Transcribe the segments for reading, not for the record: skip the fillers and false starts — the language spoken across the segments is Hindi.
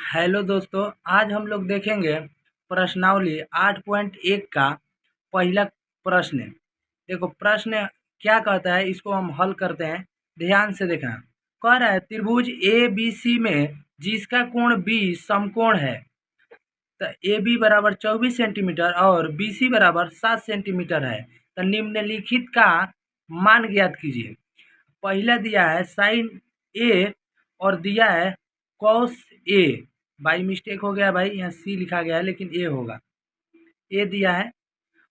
हेलो दोस्तों, आज हम लोग देखेंगे प्रश्नावली 8.1 का पहला प्रश्न। देखो प्रश्न क्या कहता है, इसको हम हल करते हैं। ध्यान से देखना। कह रहा है त्रिभुज ए बी सी में जिसका कोण बी समकोण है, तो ए बी बराबर 24 सेंटीमीटर और बी सी बराबर 7 सेंटीमीटर है, तो निम्नलिखित का मान ज्ञात कीजिए। पहला दिया है साइन ए और दिया है कॉस ए। बाई मिस्टेक हो गया भाई, यहाँ सी लिखा गया है लेकिन ए होगा। ए दिया है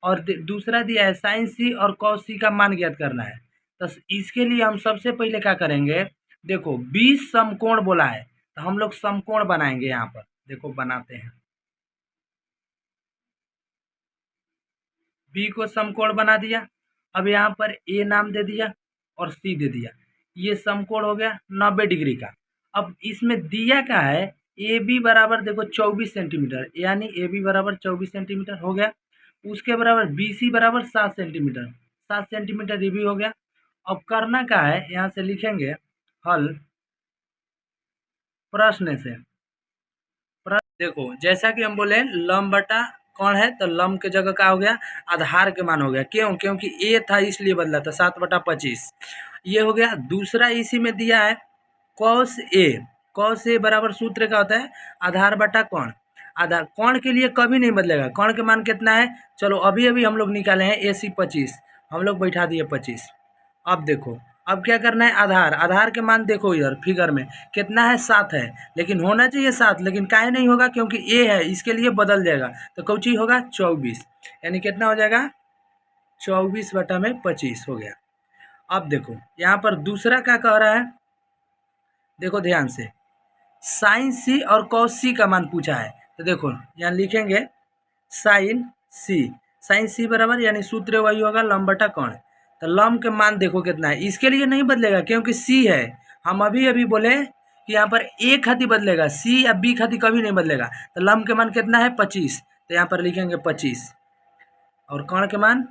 और दूसरा दिया है साइन सी और कॉस सी का मान ज्ञात करना है। तो इसके लिए हम सबसे पहले क्या करेंगे, देखो 20 समकोण बोला है तो हम लोग समकोण बनाएंगे। यहाँ पर देखो बनाते हैं, बी को समकोण बना दिया। अब यहाँ पर ए नाम दे दिया और सी दे दिया। ये समकोण हो गया 90 डिग्री का। अब इसमें दिया क्या है, ए बी बराबर देखो 24 सेंटीमीटर, यानी ए बी बराबर 24 सेंटीमीटर हो गया। उसके बराबर बी सी बराबर 7 सेंटीमीटर, 7 सेंटीमीटर ये भी हो गया। अब करना क्या है, यहाँ से लिखेंगे हल प्रश्न से। देखो जैसा कि हम बोले लंब बटा कौन है, तो लंब के जगह क्या हो गया, आधार के मान हो गया। क्यों? क्योंकि ए था इसलिए बदला था, 7/25 ये हो गया। दूसरा इसी में दिया है कॉस ए। कॉस ए बराबर सूत्र का होता है आधार बटा कौन। आधार कौन के लिए कभी नहीं बदलेगा। कौन के मान कितना है, चलो अभी अभी हम लोग निकाले हैं ए सी 25, हम लोग बैठा दिए 25। अब देखो अब क्या करना है, आधार आधार के मान देखो इधर फिगर में कितना है, 7 है, लेकिन होना चाहिए 7, लेकिन काहे नहीं होगा, क्योंकि ए है इसके लिए बदल जाएगा। तो कौची होगा 24, यानी कितना हो जाएगा 24/25 हो गया। अब देखो यहाँ पर दूसरा क्या कह रहा है, देखो ध्यान से, साइन सी और कॉस सी का मान पूछा है। तो देखो यहाँ लिखेंगे साइन सी, साइन सी बराबर यानी सूत्र वही होगा लंब बटा कौण। तो लंब के मान देखो कितना है, इसके लिए नहीं बदलेगा क्योंकि सी है। हम अभी अभी बोले कि यहाँ पर ए खाती बदलेगा, सी या बी खाती कभी नहीं बदलेगा। तो लंब के मान कितना है 25, तो यहाँ पर लिखेंगे 25। और कौण के मान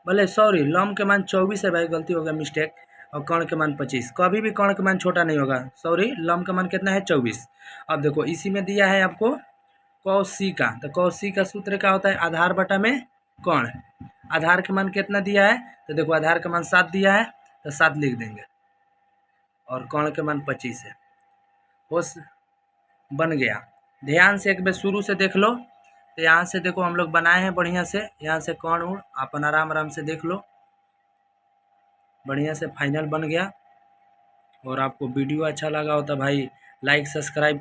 बोले सॉरी लंब के मान 24 है भाई, गलती हो गया मिस्टेक। और कौण के मान 25, कभी भी कौण के मान छोटा नहीं होगा, सॉरी लंब का मान कितना है 24। अब देखो इसी में दिया है आपको कॉस सी का, तो कॉस सी का सूत्र क्या होता है आधार बटा में कौण। आधार के मान कितना दिया है, तो देखो आधार का मान 7 दिया है तो 7 लिख देंगे और कौण के मान 25 है। बस बन गया। ध्यान से एक बार शुरू से देख लो। तो यहाँ से देखो हम लोग बनाए हैं बढ़िया से, यहाँ से कौण उड़ अपन आराम आराम से देख लो, बढ़िया से फाइनल बन गया। और आपको वीडियो अच्छा लगा हो तो भाई लाइक सब्सक्राइब